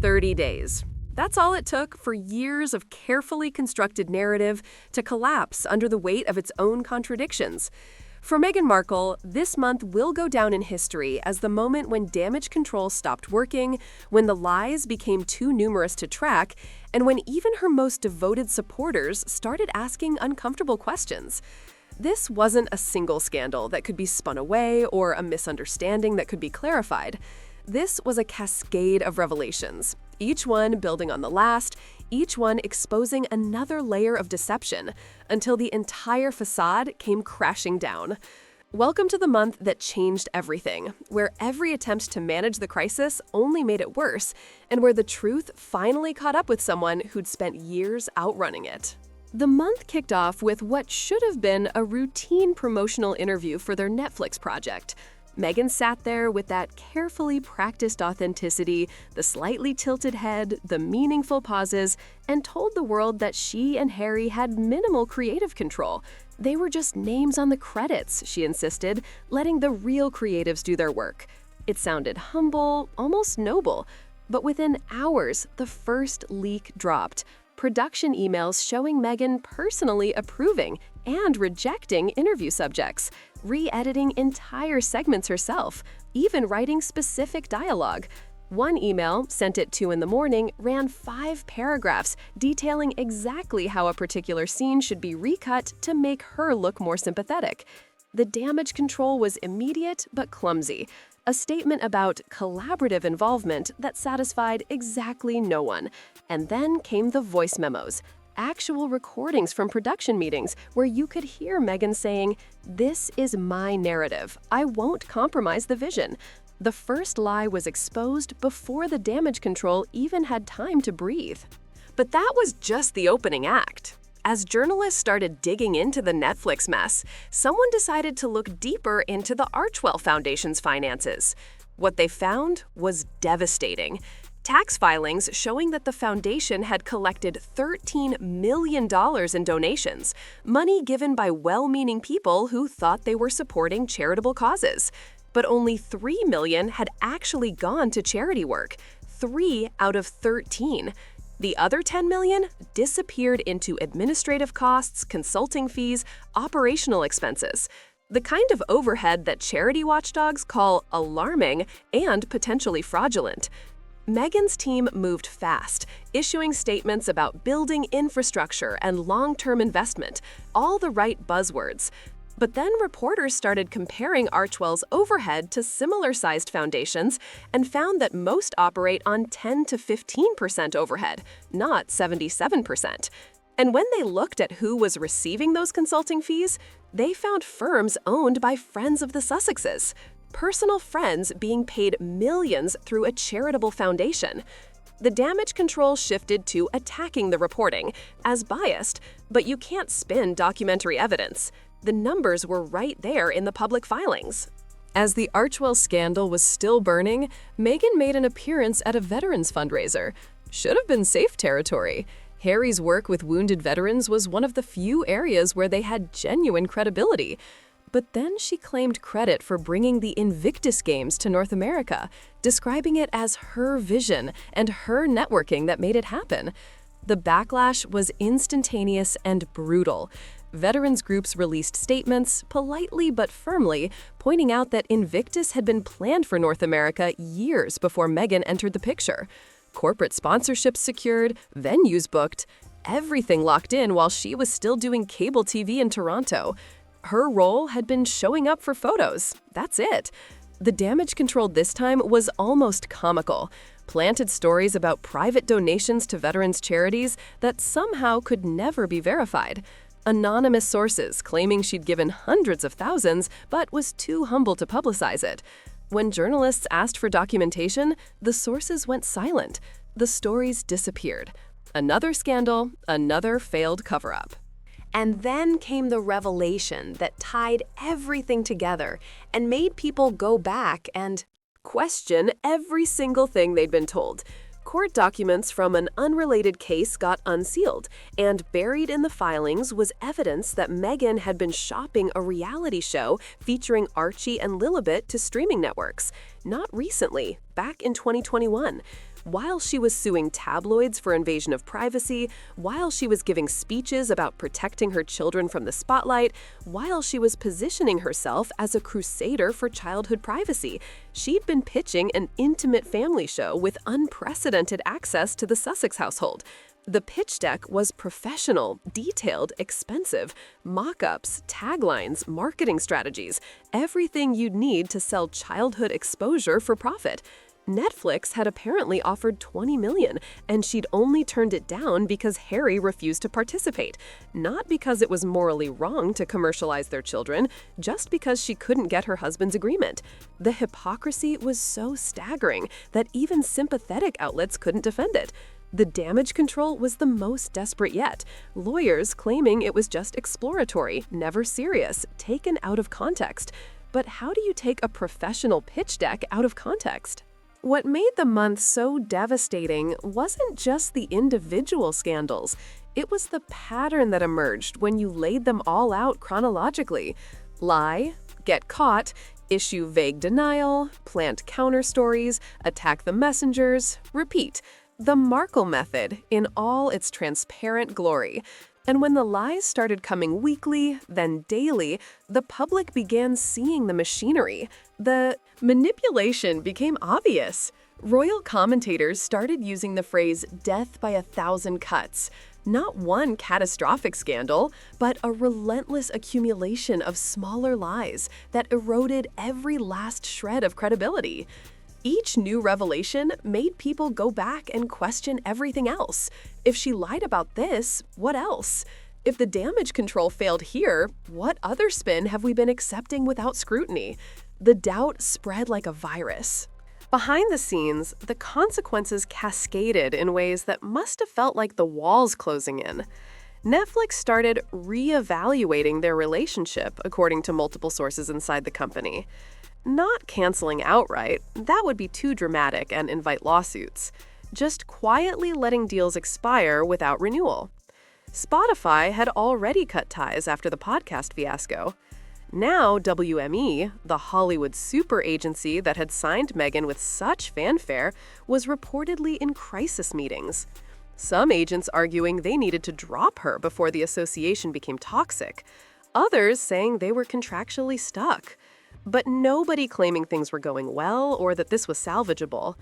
30 days. That's all it took for years of carefully constructed narrative to collapse under the weight of its own contradictions. For Meghan Markle, this month will go down in history as the moment when damage control stopped working, when the lies became too numerous to track, and when even her most devoted supporters started asking uncomfortable questions. This wasn't a single scandal that could be spun away or a misunderstanding that could be clarified. This was a cascade of revelations, each one building on the last, each one exposing another layer of deception, until the entire facade came crashing down. Welcome to the month that changed everything, where every attempt to manage the crisis only made it worse, and where the truth finally caught up with someone who'd spent years outrunning it. The month kicked off with what should have been a routine promotional interview for their Netflix project. Meghan sat there with that carefully practiced authenticity, the slightly tilted head, the meaningful pauses, and told the world that she and Harry had minimal creative control. They were just names on the credits, she insisted, letting the real creatives do their work. It sounded humble, almost noble. But within hours, the first leak dropped. Production emails showing Meghan personally approving and rejecting interview subjects, re-editing entire segments herself, even writing specific dialogue. One email, sent at 2 in the morning, ran 5 paragraphs detailing exactly how a particular scene should be recut to make her look more sympathetic. The damage control was immediate but clumsy, a statement about collaborative involvement that satisfied exactly no one. And then came the voice memos, actual recordings from production meetings where you could hear Meghan saying, "This is my narrative. I won't compromise the vision." The first lie was exposed before the damage control even had time to breathe. But that was just the opening act. As journalists started digging into the Netflix mess, someone decided to look deeper into the Archewell Foundation's finances. What they found was devastating. Tax filings showing that the foundation had collected $13 million in donations, money given by well-meaning people who thought they were supporting charitable causes. But only $3 million had actually gone to charity work, 3 out of 13. The other $10 million disappeared into administrative costs, consulting fees, operational expenses. The kind of overhead that charity watchdogs call alarming and potentially fraudulent. Meghan's team moved fast, issuing statements about building infrastructure and long-term investment, all the right buzzwords. But then reporters started comparing Archewell's overhead to similar-sized foundations and found that most operate on 10 to 15% overhead, not 77%. And when they looked at who was receiving those consulting fees, they found firms owned by friends of the Sussexes, personal friends being paid millions through a charitable foundation. The damage control shifted to attacking the reporting as biased, but you can't spin documentary evidence. The numbers were right there in the public filings. As the Archewell scandal was still burning, Meghan made an appearance at a veterans fundraiser. Should have been safe territory. Harry's work with wounded veterans was one of the few areas where they had genuine credibility. But then she claimed credit for bringing the Invictus Games to North America, describing it as her vision and her networking that made it happen. The backlash was instantaneous and brutal. Veterans groups released statements, politely but firmly, pointing out that Invictus had been planned for North America years before Meghan entered the picture. Corporate sponsorships secured, venues booked, everything locked in while she was still doing cable TV in Toronto. Her role had been showing up for photos. That's it. The damage control this time was almost comical. Planted stories about private donations to veterans charities that somehow could never be verified. Anonymous sources claiming she'd given hundreds of thousands but was too humble to publicize it. When journalists asked for documentation, the sources went silent. The stories disappeared. Another scandal, another failed cover-up. And then came the revelation that tied everything together and made people go back and question every single thing they'd been told. Court documents from an unrelated case got unsealed, and buried in the filings was evidence that Meghan had been shopping a reality show featuring Archie and Lilibet to streaming networks. Not recently, back in 2021. while she was suing tabloids for invasion of privacy, while she was giving speeches about protecting her children from the spotlight, while she was positioning herself as a crusader for childhood privacy, she'd been pitching an intimate family show with unprecedented access to the Sussex household. The pitch deck was professional, detailed, expensive, mock-ups, taglines, marketing strategies, everything you'd need to sell childhood exposure for profit. Netflix had apparently offered $20 million, and she'd only turned it down because Harry refused to participate. Not because it was morally wrong to commercialize their children, just because she couldn't get her husband's agreement. The hypocrisy was so staggering that even sympathetic outlets couldn't defend it. The damage control was the most desperate yet, lawyers claiming it was just exploratory, never serious, taken out of context. But how do you take a professional pitch deck out of context? What made the month so devastating wasn't just the individual scandals. It was the pattern that emerged when you laid them all out chronologically. Lie, get caught, issue vague denial, plant counter-stories, attack the messengers, repeat. The Markle method in all its transparent glory. And when the lies started coming weekly, then daily, the public began seeing the machinery. The manipulation became obvious. Royal commentators started using the phrase "death by 1,000 cuts." Not one catastrophic scandal, but a relentless accumulation of smaller lies that eroded every last shred of credibility. Each new revelation made people go back and question everything else. If she lied about this, what else? If the damage control failed here, what other spin have we been accepting without scrutiny? The doubt spread like a virus. Behind the scenes, the consequences cascaded in ways that must have felt like the walls closing in. Netflix started re-evaluating their relationship, according to multiple sources inside the company. Not canceling outright, that would be too dramatic and invite lawsuits. Just quietly letting deals expire without renewal. Spotify had already cut ties after the podcast fiasco. Now WME, the Hollywood super agency that had signed Meghan with such fanfare, was reportedly in crisis meetings. Some agents arguing they needed to drop her before the association became toxic. Others saying they were contractually stuck. But nobody claiming things were going well or that this was salvageable.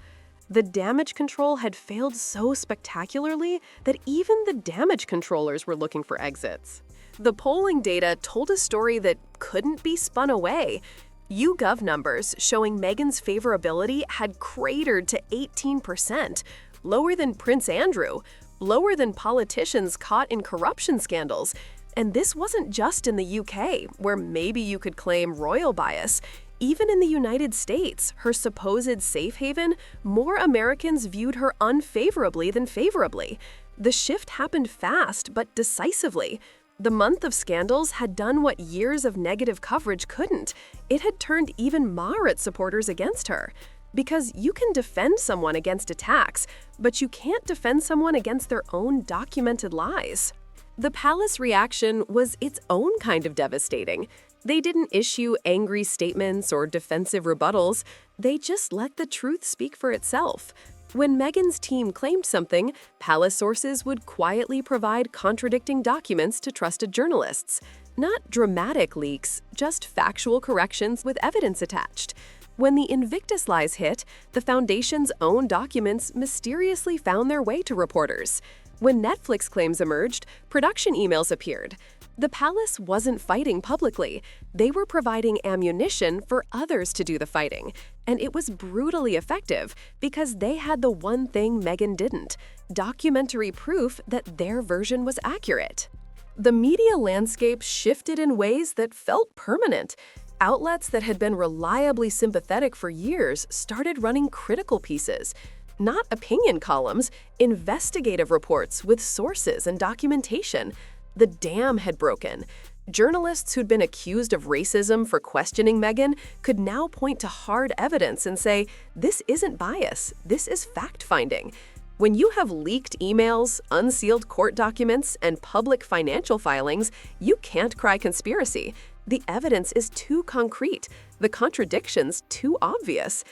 The damage control had failed so spectacularly that even the damage controllers were looking for exits. The polling data told a story that couldn't be spun away. YouGov numbers showing Meghan's favorability had cratered to 18%, lower than Prince Andrew, lower than politicians caught in corruption scandals. And this wasn't just in the UK, where maybe you could claim royal bias. Even in the United States, her supposed safe haven, more Americans viewed her unfavorably than favorably. The shift happened fast, but decisively. The month of scandals had done what years of negative coverage couldn't. It had turned even moderate supporters against her. Because you can defend someone against attacks, but you can't defend someone against their own documented lies. The palace reaction was its own kind of devastating. They didn't issue angry statements or defensive rebuttals. They just let the truth speak for itself. When Meghan's team claimed something, palace sources would quietly provide contradicting documents to trusted journalists. Not dramatic leaks, just factual corrections with evidence attached. When the Invictus lies hit, the foundation's own documents mysteriously found their way to reporters. When Netflix claims emerged, production emails appeared. The palace wasn't fighting publicly. They were providing ammunition for others to do the fighting. And it was brutally effective because they had the one thing Meghan didn't: documentary proof that their version was accurate. The media landscape shifted in ways that felt permanent. Outlets that had been reliably sympathetic for years started running critical pieces. Not opinion columns, investigative reports with sources and documentation. The dam had broken. Journalists who'd been accused of racism for questioning Meghan could now point to hard evidence and say, this isn't bias, this is fact-finding. When you have leaked emails, unsealed court documents, and public financial filings, you can't cry conspiracy. The evidence is too concrete, the contradictions too obvious.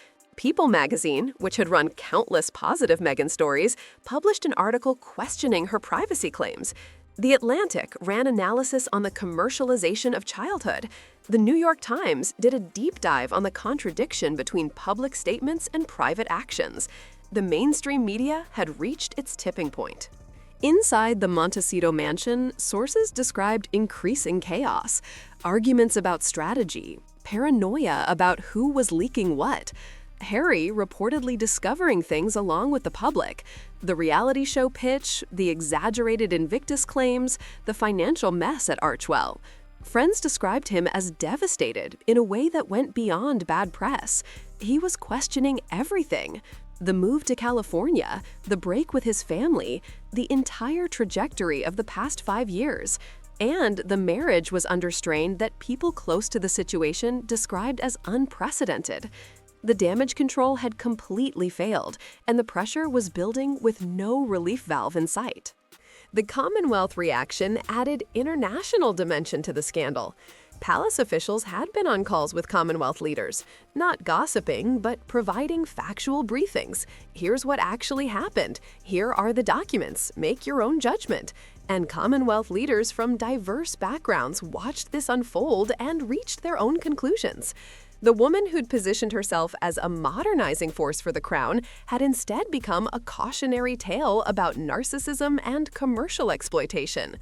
People magazine, which had run countless positive Meghan stories, published an article questioning her privacy claims. The Atlantic ran analysis on the commercialization of childhood. The New York Times did a deep dive on the contradiction between public statements and private actions. The mainstream media had reached its tipping point. Inside the Montecito mansion, sources described increasing chaos, arguments about strategy, paranoia about who was leaking what, Harry reportedly discovering things along with the public, the reality show pitch, the exaggerated Invictus claims, the financial mess at Archewell. Friends described him as devastated in a way that went beyond bad press. He was questioning everything. The move to California, the break with his family, the entire trajectory of the past 5 years. And the marriage was under strain that people close to the situation described as unprecedented. The damage control had completely failed, and the pressure was building with no relief valve in sight. The Commonwealth reaction added international dimension to the scandal. Palace officials had been on calls with Commonwealth leaders, not gossiping, but providing factual briefings. Here's what actually happened. Here are the documents. Make your own judgment. And Commonwealth leaders from diverse backgrounds watched this unfold and reached their own conclusions. The woman who'd positioned herself as a modernizing force for the crown had instead become a cautionary tale about narcissism and commercial exploitation.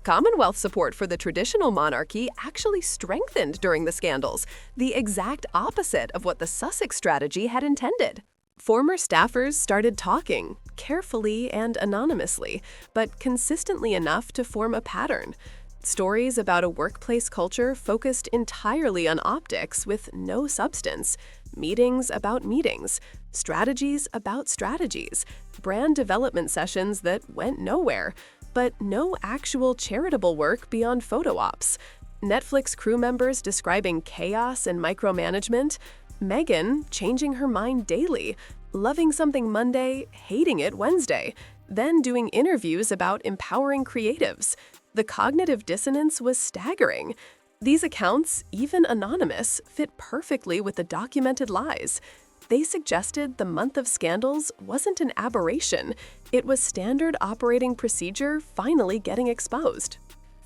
Commonwealth support for the traditional monarchy actually strengthened during the scandals, the exact opposite of what the Sussex strategy had intended. Former staffers started talking, carefully and anonymously, but consistently enough to form a pattern. Stories about a workplace culture focused entirely on optics with no substance, meetings about meetings, strategies about strategies, brand development sessions that went nowhere, but no actual charitable work beyond photo ops. Netflix crew members describing chaos and micromanagement, Meghan changing her mind daily, loving something Monday, hating it Wednesday, then doing interviews about empowering creatives. The cognitive dissonance was staggering. These accounts, even anonymous, fit perfectly with the documented lies. They suggested the month of scandals wasn't an aberration. It was standard operating procedure finally getting exposed.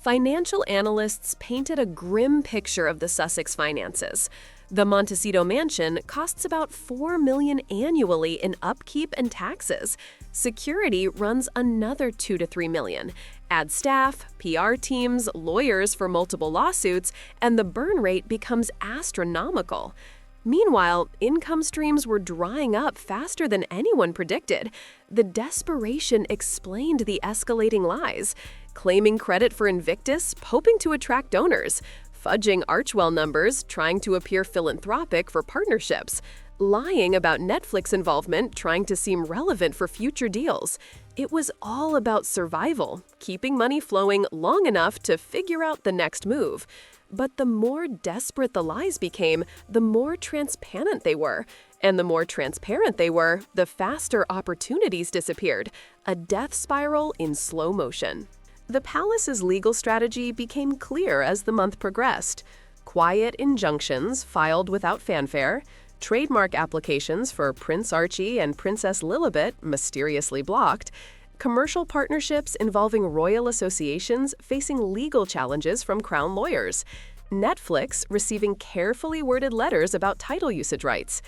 Financial analysts painted a grim picture of the Sussex finances. The Montecito mansion costs about $4 million annually in upkeep and taxes. Security runs another $2 to $3 million. Add staff, PR teams, lawyers for multiple lawsuits, and the burn rate becomes astronomical. Meanwhile, income streams were drying up faster than anyone predicted. The desperation explained the escalating lies, claiming credit for Invictus, hoping to attract donors, fudging Archewell numbers, trying to appear philanthropic for partnerships, lying about Netflix involvement, trying to seem relevant for future deals. It was all about survival, keeping money flowing long enough to figure out the next move. But the more desperate the lies became, the more transparent they were. And the more transparent they were, the faster opportunities disappeared, a death spiral in slow motion. The palace's legal strategy became clear as the month progressed. Quiet injunctions filed without fanfare, trademark applications for Prince Archie and Princess Lilibet mysteriously blocked, commercial partnerships involving royal associations facing legal challenges from crown lawyers, Netflix receiving carefully worded letters about title usage rights.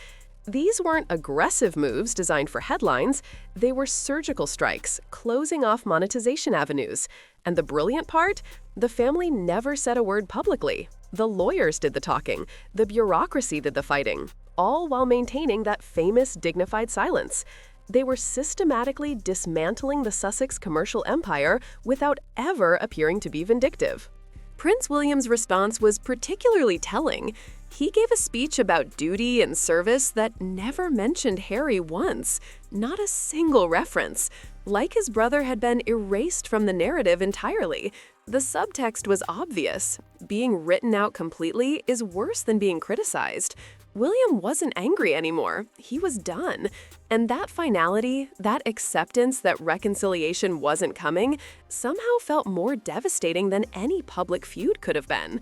These weren't aggressive moves designed for headlines, they were surgical strikes, closing off monetization avenues. And the brilliant part? The family never said a word publicly. The lawyers did the talking, the bureaucracy did the fighting, all while maintaining that famous dignified silence. They were systematically dismantling the Sussex commercial empire without ever appearing to be vindictive. Prince William's response was particularly telling. He gave a speech about duty and service that never mentioned Harry once, not a single reference. Like his brother had been erased from the narrative entirely. The subtext was obvious. Being written out completely is worse than being criticized. William wasn't angry anymore. He was done. And that finality, that acceptance that reconciliation wasn't coming, somehow felt more devastating than any public feud could have been.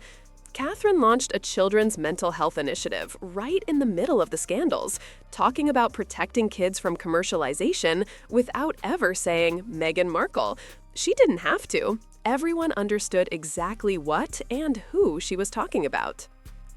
Catherine launched a children's mental health initiative right in the middle of the scandals, talking about protecting kids from commercialization without ever saying Meghan Markle. She didn't have to. Everyone understood exactly what and who she was talking about.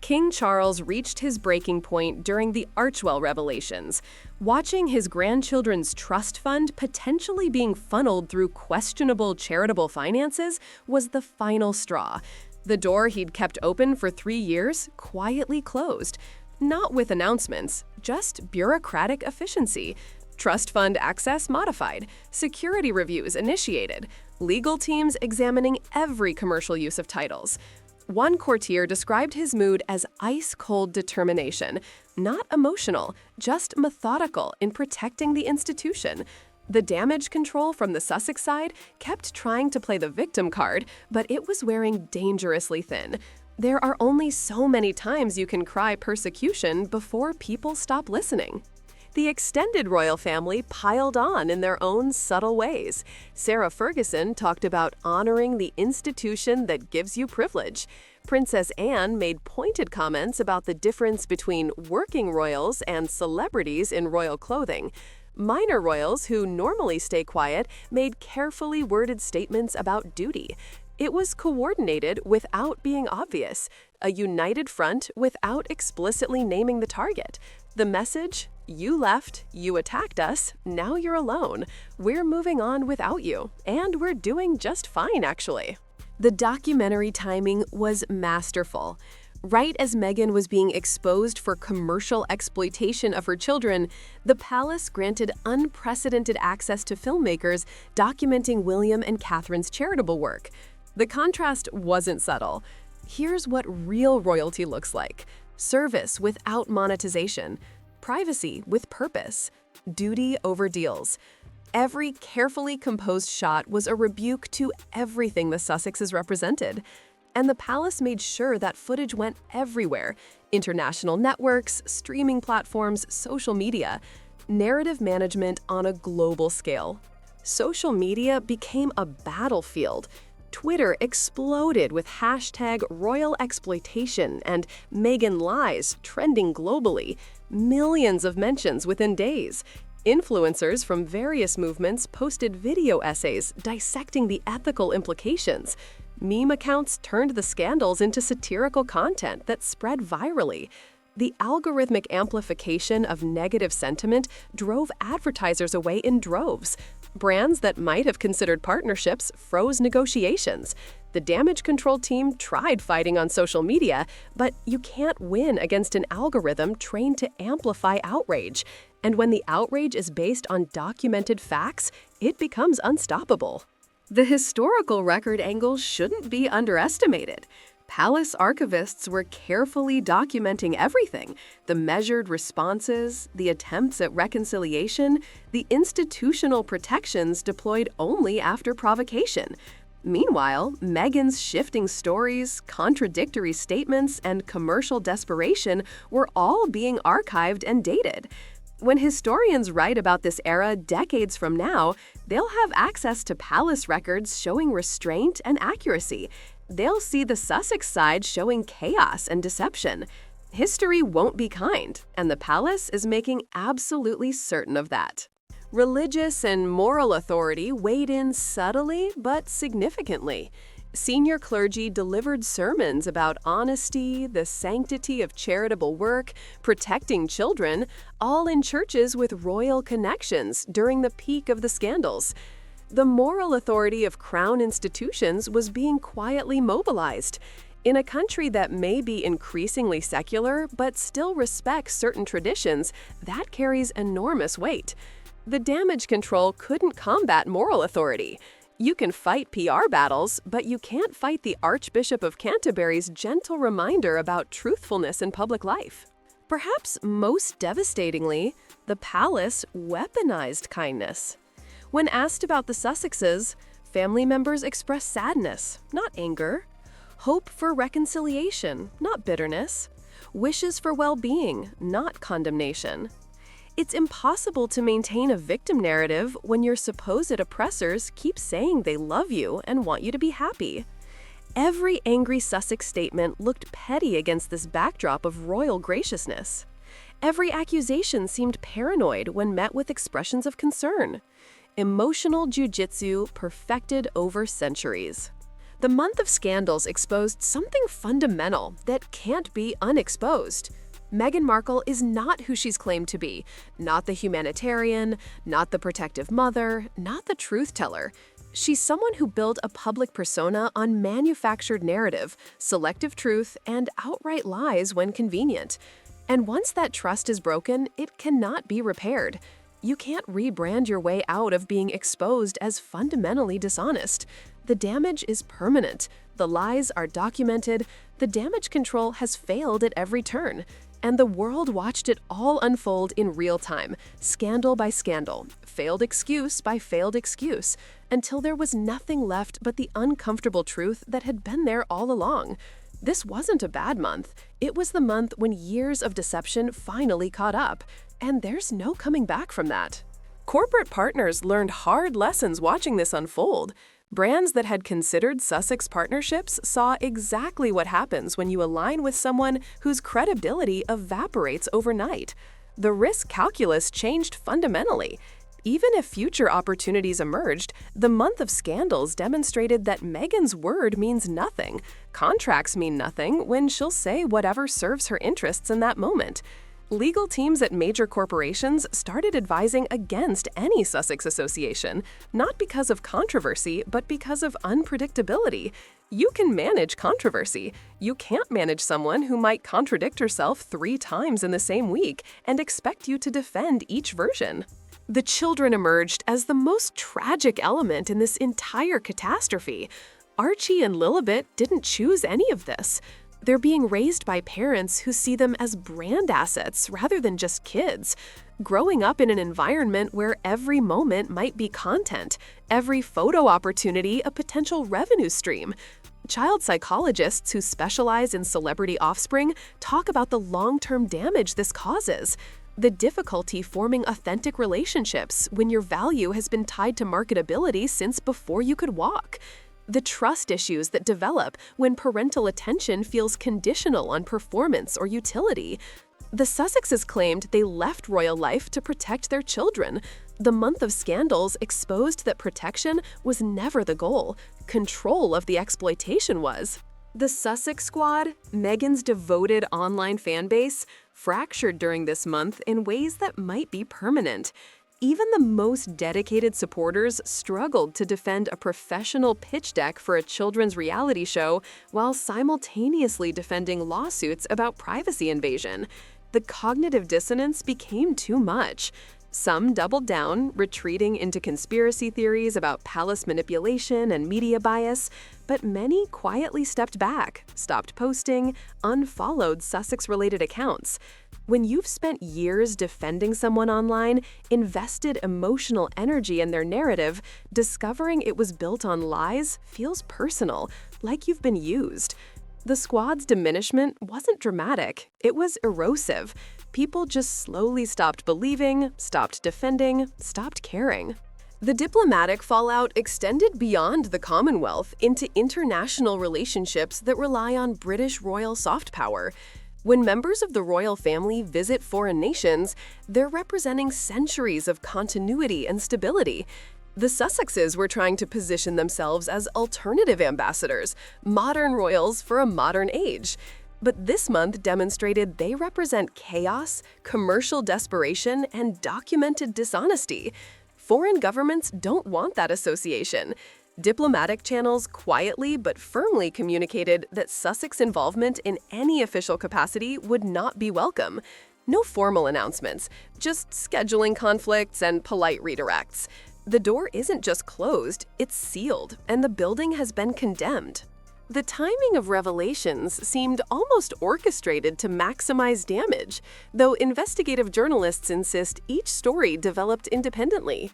King Charles reached his breaking point during the Archewell revelations. Watching his grandchildren's trust fund potentially being funneled through questionable charitable finances was the final straw. The door he'd kept open for 3 years quietly closed. Not with announcements, just bureaucratic efficiency. Trust fund access modified, security reviews initiated, legal teams examining every commercial use of titles. One courtier described his mood as ice-cold determination, not emotional, just methodical in protecting the institution. The damage control from the Sussex side kept trying to play the victim card, but it was wearing dangerously thin. There are only so many times you can cry persecution before people stop listening. The extended royal family piled on in their own subtle ways. Sarah Ferguson talked about honoring the institution that gives you privilege. Princess Anne made pointed comments about the difference between working royals and celebrities in royal clothing. Minor royals, who normally stay quiet, made carefully worded statements about duty. It was coordinated without being obvious, a united front without explicitly naming the target. The message: you left, you attacked us, now you're alone. We're moving on without you, and we're doing just fine, actually. The documentary timing was masterful. Right as Meghan was being exposed for commercial exploitation of her children, the palace granted unprecedented access to filmmakers documenting William and Catherine's charitable work. The contrast wasn't subtle. Here's what real royalty looks like: service without monetization, privacy with purpose, duty over deals. Every carefully composed shot was a rebuke to everything the Sussexes represented. And the palace made sure that footage went everywhere: international networks, streaming platforms, social media. Narrative management on a global scale. Social media became a battlefield. Twitter exploded with hashtag royal exploitation and Meghan lies trending globally. Millions of mentions within days. Influencers from various movements posted video essays dissecting the ethical implications. Meme accounts turned the scandals into satirical content that spread virally. The algorithmic amplification of negative sentiment drove advertisers away in droves. Brands that might have considered partnerships froze negotiations. The damage control team tried fighting on social media, but you can't win against an algorithm trained to amplify outrage. And when the outrage is based on documented facts, it becomes unstoppable. The historical record angle shouldn't be underestimated. Palace archivists were carefully documenting everything: the measured responses, the attempts at reconciliation, the institutional protections deployed only after provocation. Meanwhile, Meghan's shifting stories, contradictory statements, and commercial desperation were all being archived and dated. When historians write about this era decades from now, they'll have access to palace records showing restraint and accuracy. They'll see the Sussex side showing chaos and deception. History won't be kind, and the palace is making absolutely certain of that. Religious and moral authority weighed in subtly but significantly. Senior clergy delivered sermons about honesty, the sanctity of charitable work, protecting children, all in churches with royal connections during the peak of the scandals. The moral authority of crown institutions was being quietly mobilized. In a country that may be increasingly secular but still respects certain traditions, that carries enormous weight. The damage control couldn't combat moral authority. You can fight PR battles, but you can't fight the Archbishop of Canterbury's gentle reminder about truthfulness in public life. Perhaps most devastatingly, the palace weaponized kindness. When asked about the Sussexes, family members expressed sadness, not anger; hope for reconciliation, not bitterness; wishes for well-being, not condemnation. It's impossible to maintain a victim narrative when your supposed oppressors keep saying they love you and want you to be happy. Every angry Sussex statement looked petty against this backdrop of royal graciousness. Every accusation seemed paranoid when met with expressions of concern. Emotional jujitsu perfected over centuries. The month of scandals exposed something fundamental that can't be unexposed. Meghan Markle is not who she's claimed to be, not the humanitarian, not the protective mother, not the truth teller. She's someone who built a public persona on manufactured narrative, selective truth, and outright lies when convenient. And once that trust is broken, it cannot be repaired. You can't rebrand your way out of being exposed as fundamentally dishonest. The damage is permanent. The lies are documented. The damage control has failed at every turn. And the world watched it all unfold in real time, scandal by scandal, failed excuse by failed excuse, until there was nothing left but the uncomfortable truth that had been there all along. This wasn't a bad month. It was the month when years of deception finally caught up, and there's no coming back from that. Corporate partners learned hard lessons watching this unfold. Brands that had considered Sussex partnerships saw exactly what happens when you align with someone whose credibility evaporates overnight. The risk calculus changed fundamentally. Even if future opportunities emerged, the month of scandals demonstrated that Meghan's word means nothing. Contracts mean nothing when she'll say whatever serves her interests in that moment. Legal teams at major corporations started advising against any Sussex association, not because of controversy, but because of unpredictability. You can manage controversy. You can't manage someone who might contradict herself 3 times in the same week and expect you to defend each version. The children emerged as the most tragic element in this entire catastrophe. Archie and Lilibet didn't choose any of this. They're being raised by parents who see them as brand assets rather than just kids. Growing up in an environment where every moment might be content, every photo opportunity a potential revenue stream. Child psychologists who specialize in celebrity offspring talk about the long-term damage this causes. The difficulty forming authentic relationships when your value has been tied to marketability since before you could walk. The trust issues that develop when parental attention feels conditional on performance or utility. The Sussexes claimed they left royal life to protect their children. The month of scandals exposed that protection was never the goal. Control of the exploitation was. The Sussex Squad, Meghan's devoted online fan base, fractured during this month in ways that might be permanent. Even the most dedicated supporters struggled to defend a professional pitch deck for a children's reality show while simultaneously defending lawsuits about privacy invasion. The cognitive dissonance became too much. Some doubled down, retreating into conspiracy theories about palace manipulation and media bias, but many quietly stepped back, stopped posting, unfollowed Sussex-related accounts. When you've spent years defending someone online, invested emotional energy in their narrative, discovering it was built on lies feels personal, like you've been used. The squad's diminishment wasn't dramatic, it was erosive. People just slowly stopped believing, stopped defending, stopped caring. The diplomatic fallout extended beyond the Commonwealth into international relationships that rely on British royal soft power. When members of the royal family visit foreign nations, they're representing centuries of continuity and stability. The Sussexes were trying to position themselves as alternative ambassadors, modern royals for a modern age. But this month demonstrated they represent chaos, commercial desperation, and documented dishonesty. Foreign governments don't want that association. Diplomatic channels quietly but firmly communicated that Sussex involvement in any official capacity would not be welcome. No formal announcements, just scheduling conflicts and polite redirects. The door isn't just closed, it's sealed, and the building has been condemned. The timing of revelations seemed almost orchestrated to maximize damage, though investigative journalists insist each story developed independently.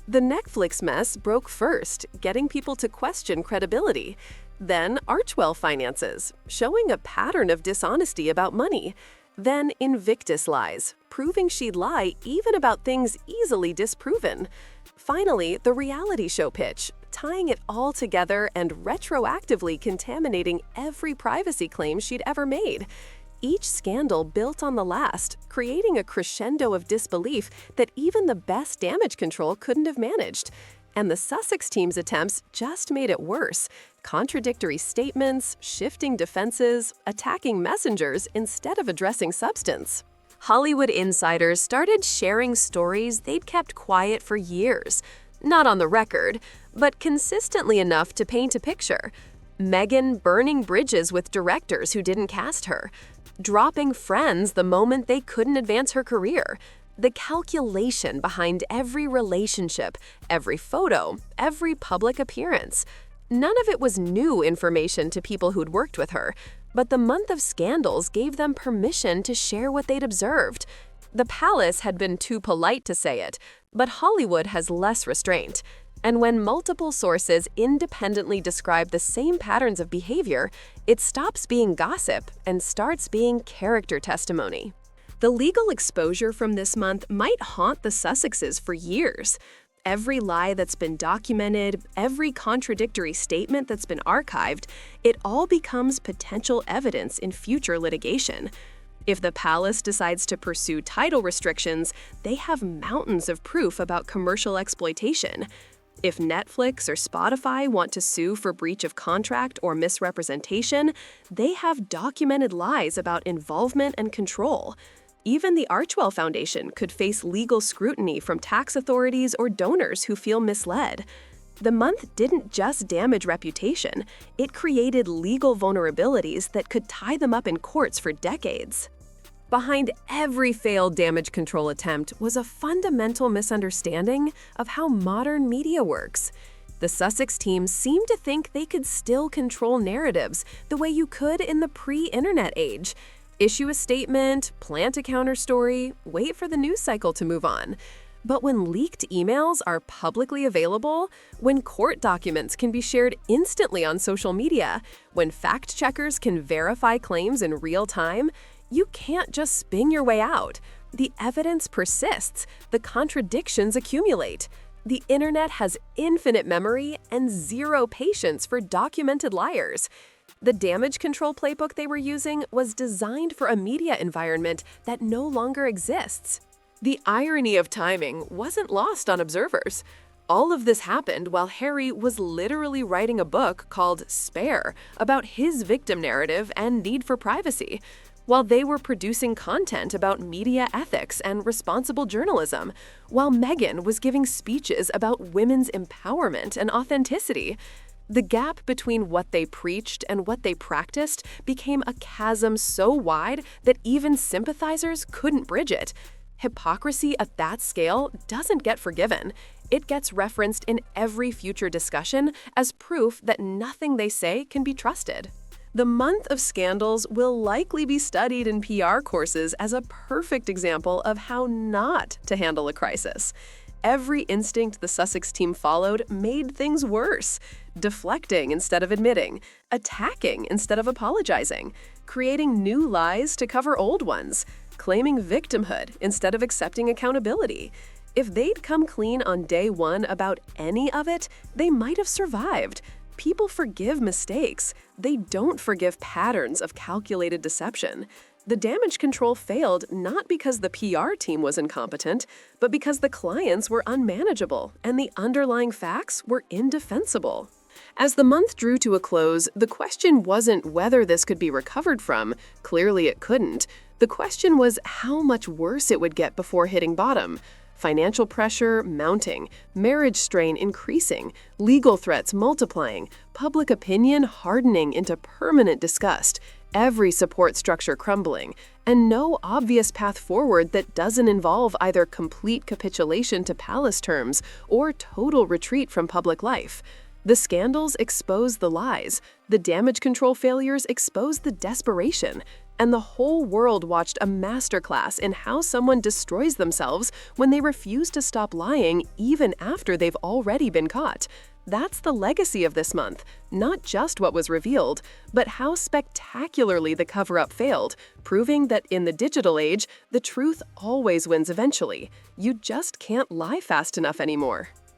The Netflix mess broke first, getting people to question credibility. Then Archewell finances, showing a pattern of dishonesty about money. Then Invictus lies, proving she'd lie even about things easily disproven. Finally, the reality show pitch, tying it all together and retroactively contaminating every privacy claim she'd ever made. Each scandal built on the last, creating a crescendo of disbelief that even the best damage control couldn't have managed. And the Sussex team's attempts just made it worse. Contradictory statements, shifting defenses, attacking messengers instead of addressing substance. Hollywood insiders started sharing stories they'd kept quiet for years. Not on the record, but consistently enough to paint a picture. Meghan burning bridges with directors who didn't cast her. Dropping friends the moment they couldn't advance her career. The calculation behind every relationship, every photo, every public appearance. None of it was new information to people who'd worked with her, but the month of scandals gave them permission to share what they'd observed. The palace had been too polite to say it, but Hollywood has less restraint. And when multiple sources independently describe the same patterns of behavior, it stops being gossip and starts being character testimony. The legal exposure from this month might haunt the Sussexes for years. Every lie that's been documented, every contradictory statement that's been archived, it all becomes potential evidence in future litigation. If the palace decides to pursue title restrictions, they have mountains of proof about commercial exploitation. If Netflix or Spotify want to sue for breach of contract or misrepresentation, they have documented lies about involvement and control. Even the Archewell Foundation could face legal scrutiny from tax authorities or donors who feel misled. The month didn't just damage reputation, it created legal vulnerabilities that could tie them up in courts for decades. Behind every failed damage control attempt was a fundamental misunderstanding of how modern media works. The Sussex team seemed to think they could still control narratives the way you could in the pre-internet age. Issue a statement, plant a counter-story, wait for the news cycle to move on. But when leaked emails are publicly available, when court documents can be shared instantly on social media, when fact-checkers can verify claims in real time, you can't just spin your way out. The evidence persists, the contradictions accumulate. The internet has infinite memory and zero patience for documented liars. The damage control playbook they were using was designed for a media environment that no longer exists. The irony of timing wasn't lost on observers. All of this happened while Harry was literally writing a book called Spare about his victim narrative and need for privacy, while they were producing content about media ethics and responsible journalism, while Meghan was giving speeches about women's empowerment and authenticity. The gap between what they preached and what they practiced became a chasm so wide that even sympathizers couldn't bridge it. Hypocrisy at that scale doesn't get forgiven. It gets referenced in every future discussion as proof that nothing they say can be trusted. The month of scandals will likely be studied in PR courses as a perfect example of how not to handle a crisis. Every instinct the Sussex team followed made things worse. Deflecting instead of admitting, attacking instead of apologizing, creating new lies to cover old ones, claiming victimhood instead of accepting accountability. If they'd come clean on day one about any of it, they might have survived. People forgive mistakes. They don't forgive patterns of calculated deception. The damage control failed not because the PR team was incompetent, but because the clients were unmanageable and the underlying facts were indefensible. As the month drew to a close, the question wasn't whether this could be recovered from. Clearly it couldn't. The question was how much worse it would get before hitting bottom. Financial pressure mounting, marriage strain increasing, legal threats multiplying, public opinion hardening into permanent disgust, every support structure crumbling, and no obvious path forward that doesn't involve either complete capitulation to palace terms or total retreat from public life. The scandals expose the lies, the damage control failures expose the desperation, and the whole world watched a masterclass in how someone destroys themselves when they refuse to stop lying even after they've already been caught. That's the legacy of this month, not just what was revealed, but how spectacularly the cover-up failed, proving that in the digital age, the truth always wins eventually. You just can't lie fast enough anymore.